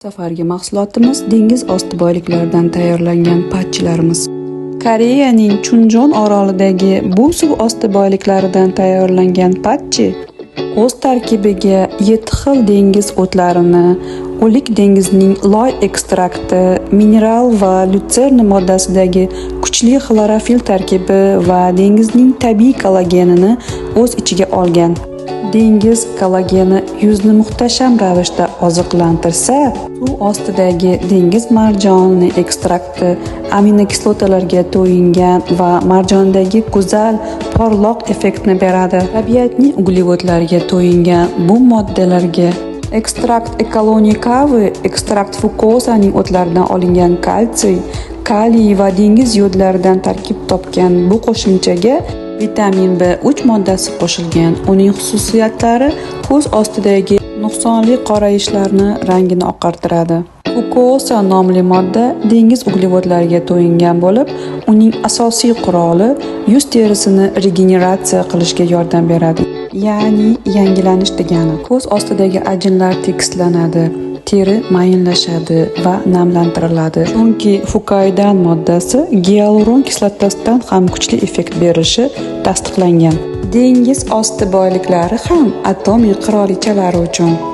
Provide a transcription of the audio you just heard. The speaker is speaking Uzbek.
Safargi mahsulotimiz dengiz osti boyliklaridan tayyorlangan patchilarimiz. Koreyaning Chunjon orolidagi bu suv osti boyliklaridan tayyorlangan patchi o'z tarkibiga 7 xil dengiz o'tlarini, o'lik dengizning loy ekstrakti, mineral va lyutern moddasidagi kuchli xlorofil tarkibi va dengizning tabiiy kollagenini o'z ichiga olgan. Dengiz kollageni yuzni muhtasham ravishda oziqlantirsa, suv ostidagi dengiz marjoni ekstrakti aminokislotalarga to'yingan va marjondagi go'zal porloq effektni beradi. Tabiatning uglevodlariga to'yingan bu moddalarga ekstrakt ekoloni kavi, ekstrakt fukosaning o'tlaridan olingan kalsiy, kaliy va dengiz yodlaridan tarkib topgan bu qo'shimchaga vitamin B3 moddasi qo'shilgan. Uning xususiyatlari ko'z ostidagi nuqsonli qorayishlarni rangini oqartiradi. Fukosa nomli modda dengiz uglevodlariga to'yingan bo'lib, uning asosiy quroli yuz terisini regeneratsiya qilishga yordam beradi. Ya'ni yangilanish degani. Ko'z ostidagi ajinlar tekislanadi, teri mayinlashadi va namlantiriladi. Chunki fukoidan moddasi gialuron kislotasidan ham kuchli effekt berishi tasdiqlangan. Dengiz osti boyliklari ham atom qirolinchalari uchun